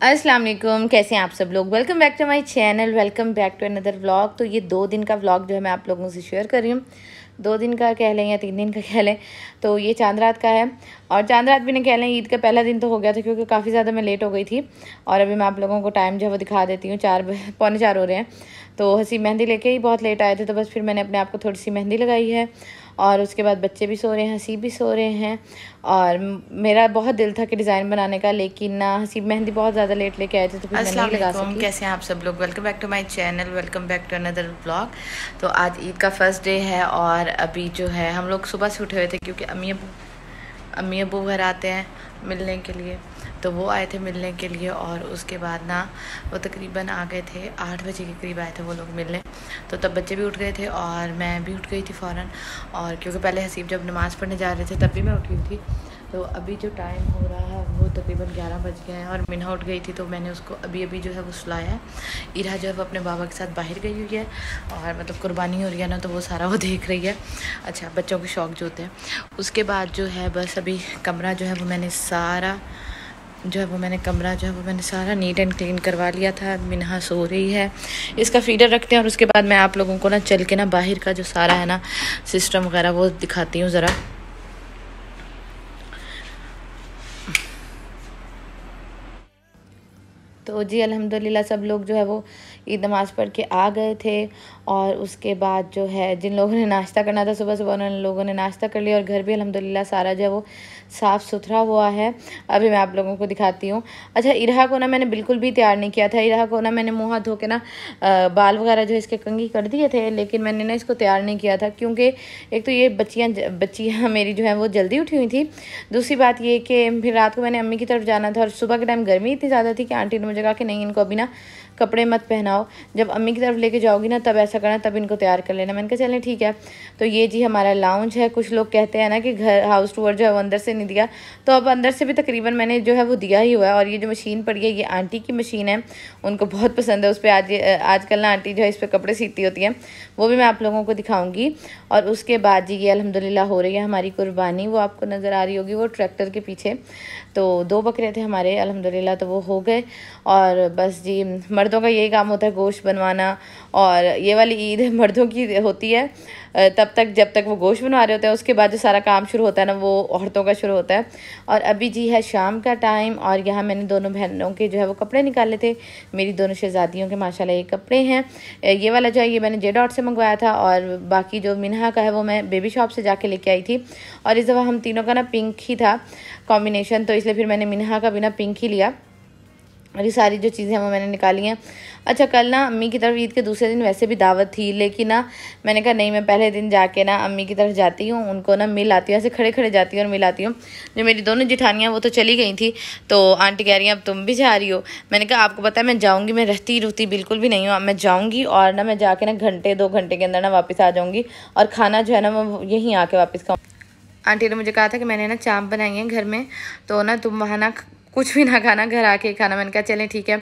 अस्सलाम वालेकुम, कैसे हैं आप सब लोग। Welcome back to my channel, welcome back to another vlog. तो ये 2 दिन का व्लॉग जो है मैं आप लोगों से शेयर कर रही हूँ। 2 दिन का कह लें या 3 दिन का कह लें, तो ये चांद रात का है। और चांद रात भी नहीं कह लें, ईद का पहला दिन तो हो गया था क्योंकि काफ़ी ज़्यादा मैं लेट हो गई थी। और अभी मैं आप लोगों को टाइम जो है वो दिखा देती हूँ, 4 पौने 4 हो रहे हैं। तो हसीब मेहंदी लेके ही बहुत लेट आए थे, तो बस फिर मैंने अपने आप को थोड़ी सी मेहंदी लगाई है। और उसके बाद बच्चे भी सो रहे हैं, हसीब भी सो रहे हैं। और मेरा बहुत दिल था कि डिज़ाइन बनाने का, लेकिन ना हसीब मेहंदी बहुत ज़्यादा लेट लेके आए थे, तो फिर मैं नहीं लगा सकी। कैसे हैं आप सब लोग। Welcome back to my channel, welcome back to another vlog. तो आज ईद का फर्स्ट डे है और अभी जो है हम लोग सुबह से उठे हुए थे क्योंकि अम्मी अबू घर आते हैं मिलने के लिए। तो वो आए थे मिलने के लिए और उसके बाद ना वो तकरीबन आ गए थे 8 बजे के करीब आए थे वो लोग मिलने। तो तब बच्चे भी उठ गए थे और मैं भी उठ गई थी फ़ौरन। और क्योंकि पहले हसीब जब नमाज़ पढ़ने जा रहे थे तब भी मैं उठी हुई थी। तो अभी जो टाइम हो रहा है वो तकरीबन 11 बज गए हैं और मिन्हा उठ गई थी, तो मैंने उसको अभी जो है वो सुलाया है। इरा जो है वो अपने बाबा के साथ बाहर गई हुई है और मतलब कुर्बानी हो रही है ना, तो वो सारा वो देख रही है। अच्छा, बच्चों के शौक़ जो होते हैं। उसके बाद जो है बस अभी कमरा जो है वो मैंने सारा कमरा जो है वो मैंने सारा नीट एंड क्लीन करवा लिया था। मिन्हा सो रही है, इसका फीडर रखते हैं और उसके बाद मैं आप लोगों को ना चल के ना बाहर का जो सारा है ना सिस्टम वगैरह वो दिखाती हूँ ज़रा। तो जी अल्हम्दुलिल्लाह सब लोग जो है वो ईद नमाज़ पढ़ के आ गए थे। और उसके बाद जो है जिन लोगों ने नाश्ता करना था सुबह सुबह उन लोगों ने नाश्ता कर लिया और घर भी अल्हम्दुलिल्लाह सारा जो है वो साफ़ सुथरा हुआ है। अभी मैं आप लोगों को दिखाती हूँ। अच्छा, इरहा को ना मैंने बिल्कुल भी तैयार नहीं किया था। इरहा को ना मैंने मुँह हाथ धो के ना बाल वगैरह जो इसके कंघी कर दिए थे, लेकिन मैंने ना इसको तैयार नहीं किया था क्योंकि एक तो ये बच्चियाँ मेरी जो है वो जल्दी उठी हुई थी। दूसरी बात ये कि फिर रात को मैंने अम्मी की तरफ जाना था और सुबह के टाइम गर्मी इतनी ज़्यादा थी कि आंटी ने मुझे कहा कि नहीं, इनको अभी ना कपड़े मत पहनाओ, जब अम्मी की तरफ लेके जाओगी ना तब ऐसा करना, तब इनको तैयार कर लेना। मैंने कहा चलें ठीक है। तो ये जी हमारा लाउंज है। कुछ लोग कहते हैं ना कि घर हाउस टूर जो है वो अंदर से नहीं दिया, तो अब अंदर से भी तकरीबन मैंने जो है वो दिया ही हुआ है। और ये जो मशीन पड़ी है ये आंटी की मशीन है, उनको बहुत पसंद है। उस पर आजकल ना आंटी जो है इस पर कपड़े सीती होती हैं, वो भी मैं आप लोगों को दिखाऊंगी। और उसके बाद जी ये अल्हम्दुलिल्लाह हो रही है हमारी कुर्बानी, वो आपको नज़र आ रही होगी वो ट्रैक्टर के पीछे। तो 2 बकरे थे हमारे अल्हम्दुलिल्लाह, तो वो हो गए। और बस जी मर्दों का यही काम होता है, गोश्त बनवाना। और ये वाली ईद मर्दों की होती है तब तक जब तक वो गोश्त बनवा रहे होते हैं, उसके बाद जो सारा काम शुरू होता है ना वो औरतों का शुरू होता है। और अभी जी है शाम का टाइम और यहाँ मैंने दोनों बहनों के जो है वो कपड़े निकाले थे। मेरी दोनों शहजादियों के माशाल्लाह ये कपड़े हैं। ये वाला जो है ये मैंने जे डॉट से मंगवाया था और बाकी जो मिन्हा का है वो मैं बेबी शॉप से जाके लेके आई थी। और इस दफ़ा हम तीनों का ना पिंक ही था कॉम्बिनेशन, तो इसलिए फिर मैंने मिन्हा का भी ना पिंक ही लिया। और ये सारी जो चीज़ें हैं वो मैंने निकाली हैं। अच्छा, कल ना अम्मी की तरफ ईद के दूसरे दिन वैसे भी दावत थी, लेकिन ना मैंने कहा नहीं, मैं पहले दिन जाके ना अम्मी की तरफ जाती हूँ, उनको ना मिल आती हूँ, ऐसे खड़े खड़े जाती हूँ और मिल आती हूँ। जो मेरी दोनों जिठानियाँ वो तो चली गई थी, तो आंटी कह रही हैं अब तुम भी जा रही हो। मैंने कहा आपको पता है मैं जाऊँगी, मैं रहती रुकती बिल्कुल भी नहीं हूँ। मैं जाऊँगी और ना मैं जाके ना घंटे 2 घंटे के अंदर ना वापस आ जाऊँगी और खाना जो है ना मैं यहीं आके वापस खाऊँ। आंटी ने मुझे कहा था कि मैंने ना चाँप बनाई है घर में, तो ना तुम वहाँ ना कुछ भी ना खाना, घर आके खाना। मैंने कहा चलें ठीक है।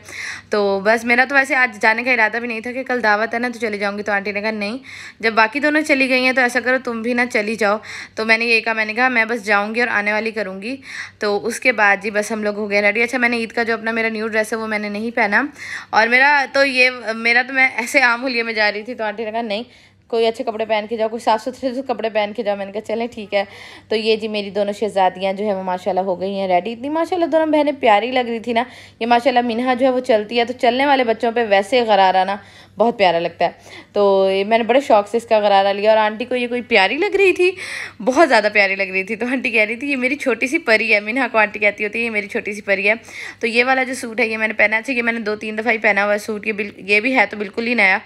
तो बस मेरा तो वैसे आज जाने का इरादा भी नहीं था कि कल दावत है ना तो चली जाऊंगी, तो आंटी ने कहा नहीं, जब बाकी दोनों चली गई हैं तो ऐसा करो तुम भी ना चली जाओ। तो मैंने ये कहा, मैंने कहा मैं बस जाऊंगी और आने वाली करूंगी। तो उसके बाद जी बस हम लोग हो गए रेडी। अच्छा, मैंने ईद का जो अपना मेरा न्यू ड्रेस है वो मैंने नहीं पहना और मेरा तो मैं ऐसे आम हुलिये में जा रही थी, तो आंटी ने कहा नहीं, कोई अच्छे कपड़े पहन के जाओ, कोई साफ़ सुथरे से कपड़े पहन के जाओ। मैंने कहा चलें ठीक है। तो ये जी मेरी दोनों शहजादियाँ जो है वो माशाल्लाह हो गई हैं रेडी। इतनी माशाल्लाह दोनों बहनें प्यारी लग रही थी ना। ये माशाल्लाह मिन्हा जो है वो चलती है, तो चलने वाले बच्चों पे वैसे गरारा ना बहुत प्यारा लगता है। तो मैंने बड़े शौक से इसका गरारा लिया और आंटी को ये कोई प्यारी लग रही थी, बहुत ज़्यादा प्यारी लग रही थी। तो आंटी कह रही थी ये मेरी छोटी सी परी है। मिन्हा को आंटी कहती होती है ये मेरी छोटी सी परी है। तो ये वाला जो सूट है ये मैंने पहना, अच्छा ये मैंने 2-3 दफ़ा ही पहना हुआ है सूट। ये भी है तो बिल्कुल ही नया।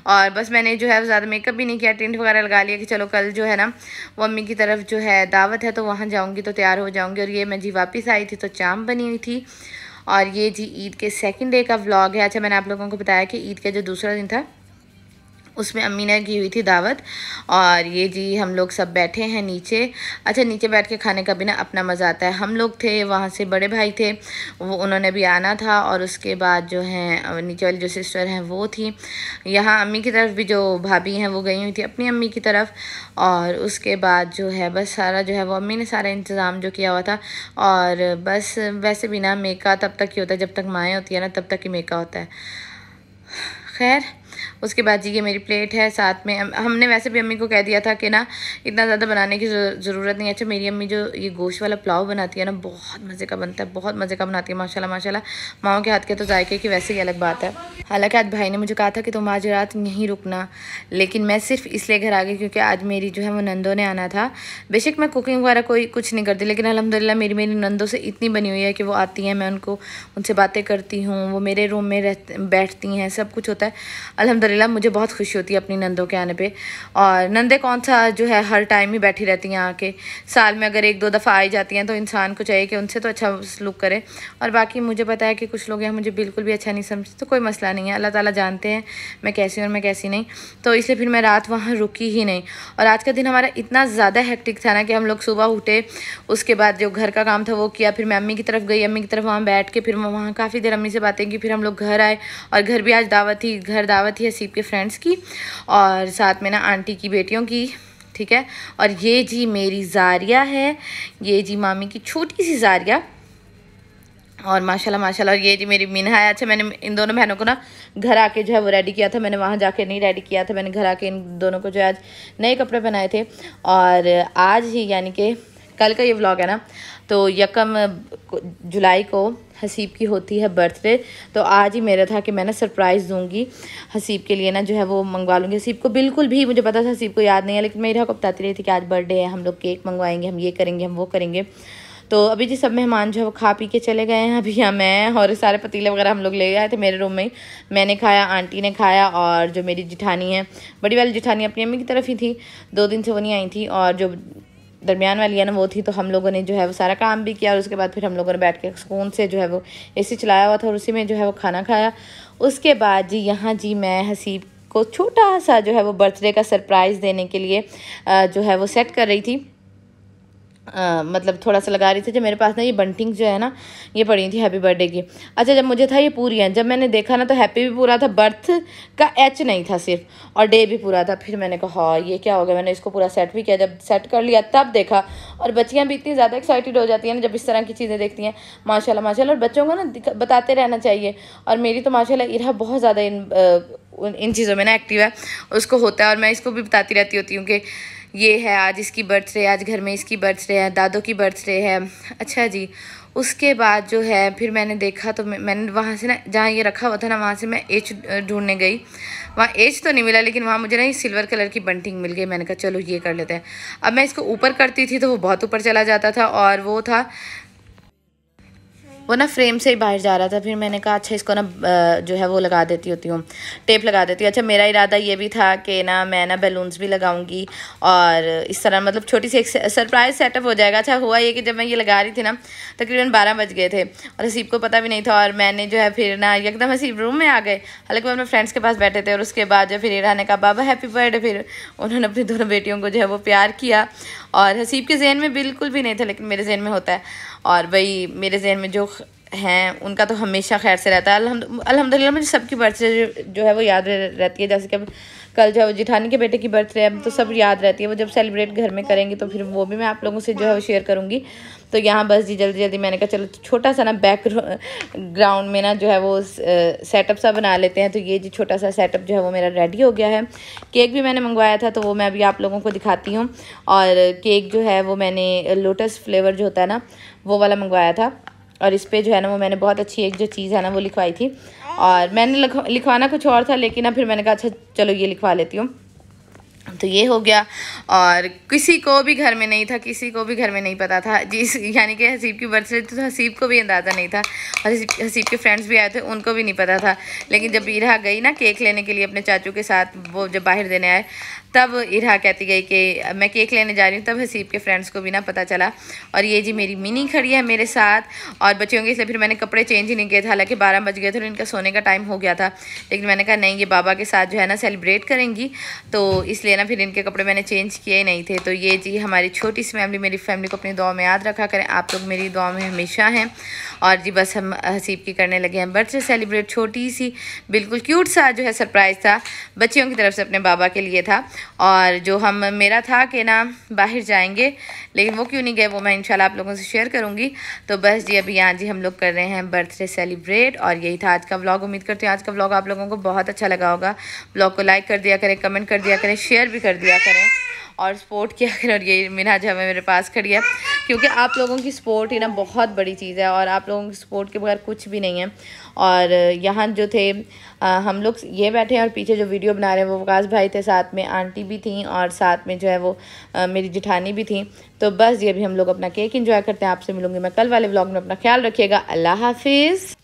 और बस मैंने जो है ज़्यादा मेकअप भी नहीं किया, टिंट वगैरह लगा लिया कि चलो कल जो है ना वो अम्मी की तरफ जो है दावत है तो वहाँ जाऊँगी तो तैयार हो जाऊँगी। और ये मैं जी वापस आई थी तो चाँप बनी हुई थी। और ये जी ईद के 2nd डे का व्लॉग है। अच्छा, मैंने आप लोगों को बताया कि ईद का जो दूसरा दिन था उसमें अम्मी ने की हुई थी दावत। और ये जी हम लोग सब बैठे हैं नीचे। अच्छा, नीचे बैठ के खाने का भी ना अपना मज़ा आता है। हम लोग थे, वहाँ से बड़े भाई थे, वो उन्होंने भी आना था, और उसके बाद जो हैं नीचे वाली जो सिस्टर हैं वो थी। यहाँ अम्मी की तरफ भी जो भाभी हैं वो गई हुई थी अपनी अम्मी की तरफ। और उसके बाद जो है बस सारा जो है वो अम्मी ने सारा इंतज़ाम जो किया हुआ था। और बस वैसे भी ना मेका तब तक ही होता है जब तक माएँ होती है ना, तब तक ही मेका होता है। खैर, उसके बाद जी ये मेरी प्लेट है। साथ में हमने वैसे भी अम्मी को कह दिया था कि ना इतना ज़्यादा बनाने की ज़रूरत नहीं है। अच्छा, मेरी अम्मी जो ये गोश्त वाला पुलाव बनाती है ना, बहुत मज़े का बनता है, बहुत मज़े का बनाती है माशाल्लाह माशाल्लाह। माओं के हाथ के तो जायके की वैसे ही अलग बात है। हालांकि आज भाई ने मुझे कहा था कि तुम आज रात यहीं रुकना, लेकिन मैं सिर्फ इसलिए घर आ गई क्योंकि आज मेरी जो है वो नंदों ने आना था। बेशक मैं कुकिंग वगैरह कोई कुछ नहीं करती, लेकिन अल्हम्दुलिल्लाह मेरी नंदों से इतनी बनी हुई है कि वो आती हैं, मैं उनसे बातें करती हूँ, वो मेरे रूम में बैठती हैं, सब कुछ होता है। अल्हम्दुलिल्लाह मुझे बहुत खुशी होती है अपनी नंदों के आने पे। और नंदे कौन सा जो है हर टाइम ही बैठी रहती हैं आके, साल में अगर 1-2 दफ़ा आई जाती हैं तो इंसान को चाहिए कि उनसे तो अच्छा सलूक करे। और बाकी मुझे पता है कि कुछ लोग हैं मुझे बिल्कुल भी अच्छा नहीं समझते, तो कोई मसला नहीं है, अल्लाह ताला जानते हैं मैं कैसी हूँ और मैं कैसी नहीं। तो इसलिए फिर मैं रात वहाँ रुकी ही नहीं। और आज का दिन हमारा इतना ज़्यादा हेक्टिक था ना कि हम लोग सुबह उठे, उसके बाद जो घर का काम था वो किया, फिर मैं अम्मी की तरफ गई, अम्मी की तरफ वहाँ बैठ के फिर मैं वहाँ काफ़ी देर अम्मी से बातें की, फिर हम लोग घर आए। और घर भी आज दावत थी, घर दावत थी हसीब के फ्रेंड्स की, और साथ में ना आंटी की बेटियों की, ठीक है। और ये जी मेरी जारिया है, ये जी मामी की छोटी सी जारिया, और माशाल्लाह माशाल्लाह ये जी मेरी मिन्हा है। अच्छा, मैंने इन दोनों बहनों को ना घर आके जो है वो रेडी किया था, मैंने वहाँ जाके नहीं रेडी किया था, मैंने घर आके इन दोनों को जो है आज नए कपड़े पहनाए थे। और आज ही यानी कि कल का ये व्लॉग है ना, तो 1 जुलाई को हसीब की होती है बर्थडे। तो आज ही मेरा था कि मैं ना सरप्राइज़ दूंगी हसीब के लिए, ना जो है वो मंगवा लूँगी। हसीब को बिल्कुल भी, मुझे पता था हसीब को याद नहीं है, लेकिन मैं इरा को बताती रही थी कि आज बर्थडे है, हम लोग केक मंगवाएंगे, हम ये करेंगे, हम वो करेंगे। तो अभी जी सब मेहमान जो है वो खा पी के चले गए हैं। अभी यहाँ मैं और सारे पतीले वगैरह हम लोग ले आए थे मेरे रूम में ही, मैंने खाया, आंटी ने खाया, और जो मेरी जिठानी है, बड़ी वाली जिठानी अपनी अम्मी की तरफ ही थी, 2 दिन से वो नहीं आई थी, और जो दरमियान वाली है ना वो थी। तो हम लोगों ने जो है वो सारा काम भी किया, और उसके बाद फिर हम लोगों ने बैठ के सुकून से जो है वो एसी चलाया हुआ था, और उसी में जो है वो खाना खाया। उसके बाद जी यहाँ जी मैं हसीब को छोटा सा जो है वो बर्थडे का सरप्राइज़ देने के लिए जो है वो सेट कर रही थी, मतलब थोड़ा सा लगा रही थी। जब मेरे पास ना ये बंटिंग जो है ना ये पड़ी थी हैप्पी बर्थडे की। अच्छा, जब मुझे था ये पूरी है, जब मैंने देखा ना तो हैप्पी भी पूरा था, बर्थ का एच नहीं था सिर्फ, और डे भी पूरा था। फिर मैंने कहा हाँ ये क्या हो गया, मैंने इसको पूरा सेट भी किया। जब सेट कर लिया तब देखा, और बच्चियाँ भी इतनी ज़्यादा एक्साइटेड हो जाती हैं ना जब इस तरह की चीज़ें देखती हैं, माशाल्लाह माशाल्लाह। और बच्चों को ना बताते रहना चाहिए, और मेरी तो माशाल्लाह इरा बहुत ज़्यादा इन चीज़ों में ना एक्टिव है, उसको होता है, और मैं इसको भी बताती रहती होती हूँ कि ये है आज इसकी बर्थडे, आज घर में इसकी बर्थडे है, दादों की बर्थडे है। अच्छा जी, उसके बाद जो है फिर मैंने देखा, तो मैंने वहाँ से ना जहाँ ये रखा हुआ था ना, वहाँ से मैं एच ढूंढने गई, वहाँ एच तो नहीं मिला, लेकिन वहाँ मुझे ना ये सिल्वर कलर की बंटिंग मिल गई। मैंने कहा चलो ये कर लेते हैं। अब मैं इसको ऊपर करती थी तो वो बहुत ऊपर चला जाता था, और वो था वो ना फ्रेम से ही बाहर जा रहा था। फिर मैंने कहा अच्छा इसको ना जो है वो लगा देती होती हूँ, टेप लगा देती हूँ। अच्छा, मेरा इरादा ये भी था कि ना मैं ना बैलून्स भी लगाऊंगी, और इस तरह मतलब छोटी सी एक सरप्राइज़ सेटअप हो जाएगा। अच्छा, हुआ ये कि जब मैं ये लगा रही थी ना तकरीबन 12 बज गए थे, और हसीब को पता भी नहीं था, और मैंने जो है फिर ना एकदम हसीब रूम में आ गए, हालांकि वो अपने फ्रेंड्स के पास बैठे थे। और उसके बाद जो फिर इरा ने कहा बाबा हैप्पी बर्थडे, फिर उन्होंने अपनी दोनों बेटियों को जो है वो प्यार किया, और हसीब के जहन में बिल्कुल भी नहीं था, लेकिन मेरे जहन में होता है। और भाई मेरे जहन में जो हैं उनका तो हमेशा खैर से रहता है। अल्हम्दुलिल्लाह मुझे सबकी बर्थडे जो है वो याद रहती है। जैसे कि कल जो है वो जिठानी के बेटे की बर्थडे है, तो सब याद रहती है। वो जब सेलिब्रेट घर में करेंगे तो फिर वो भी मैं आप लोगों से जो है वो शेयर करूँगी। तो यहाँ बस जी जल्दी जल्दी मैंने कहा चलो छोटा सा ना बैक ग्राउंड में ना जो है वो सेटअप सा बना लेते हैं। तो ये जी छोटा सा सेटअप जो है वो मेरा रेडी हो गया है। केक भी मैंने मंगवाया था, तो वो मैं अभी आप लोगों को दिखाती हूँ। और केक जो है वो मैंने लोटस फ्लेवर जो होता है ना वो वाला मंगवाया था, और इस पर जो है ना वो मैंने बहुत अच्छी एक जो चीज़ है ना वो लिखवाई थी। और मैंने लिखवाना कुछ और था, लेकिन ना फिर मैंने कहा अच्छा चलो ये लिखवा लेती हूँ। तो ये हो गया, और किसी को भी घर में नहीं था, किसी को भी घर में नहीं पता था जी, यानी कि हसीब की बर्थडे थी, तो हसीब को भी अंदाज़ा नहीं था, और हसीब के फ्रेंड्स भी आए थे उनको भी नहीं पता था। लेकिन जब इरा गई ना केक लेने के लिए अपने चाचू के साथ, वो जब बाहर देने आए तब इरहा कहती गई कि मैं केक लेने जा रही हूँ, तब हसीब के फ्रेंड्स को भी ना पता चला। और ये जी मेरी मिनी खड़ी है मेरे साथ, और बच्चियों के इसलिए फिर मैंने कपड़े चेंज ही नहीं किए थे, हालांकि 12 बज गए थे और इनका सोने का टाइम हो गया था, लेकिन मैंने कहा नहीं, ये बाबा के साथ जो है ना सेलिब्रेट करेंगी, तो इसलिए ना फिर इनके कपड़े मैंने चेंज किए नहीं थे। तो ये जी हमारी छोटी सी फैमिली, मेरी फैमिली को अपनी दुआ में याद रखा करें, आप लोग मेरी दुआ में हमेशा हैं। और जी बस हम हसीब की करने लगे हैं बर्थडे सेलिब्रेट, छोटी सी बिल्कुल क्यूट सा जो है सरप्राइज़ था बच्चियों की तरफ से अपने बाबा के लिए था। और जो हम मेरा था कि ना बाहर जाएंगे, लेकिन वो क्यों नहीं गए वो मैं इंशाल्लाह आप लोगों से शेयर करूँगी। तो बस जी अभी यहाँ जी हम लोग कर रहे हैं बर्थडे सेलिब्रेट, और यही था आज का व्लॉग। उम्मीद करती हूँ आज का व्लॉग आप लोगों को बहुत अच्छा लगा होगा। व्लॉग को लाइक कर दिया करें, कमेंट कर दिया करें, शेयर भी कर दिया करें और सपोर्ट किया करें। और ये मिना जो है मेरे पास खड़ी है, क्योंकि आप लोगों की सपोर्ट ही ना बहुत बड़ी चीज़ है, और आप लोगों की सपोर्ट के बगैर कुछ भी नहीं है। और यहाँ जो थे हम लोग ये बैठे हैं, और पीछे जो वीडियो बना रहे हैं वो वकास भाई थे, साथ में आंटी भी थी, और साथ में जो है वो मेरी जिठानी भी थी। तो बस ये भी हम लोग अपना केक एंजॉय करते हैं। आपसे मिलूंगी मैं कल वाले व्लॉग में, अपना ख्याल रखिएगा। अल्लाह हाफिज़।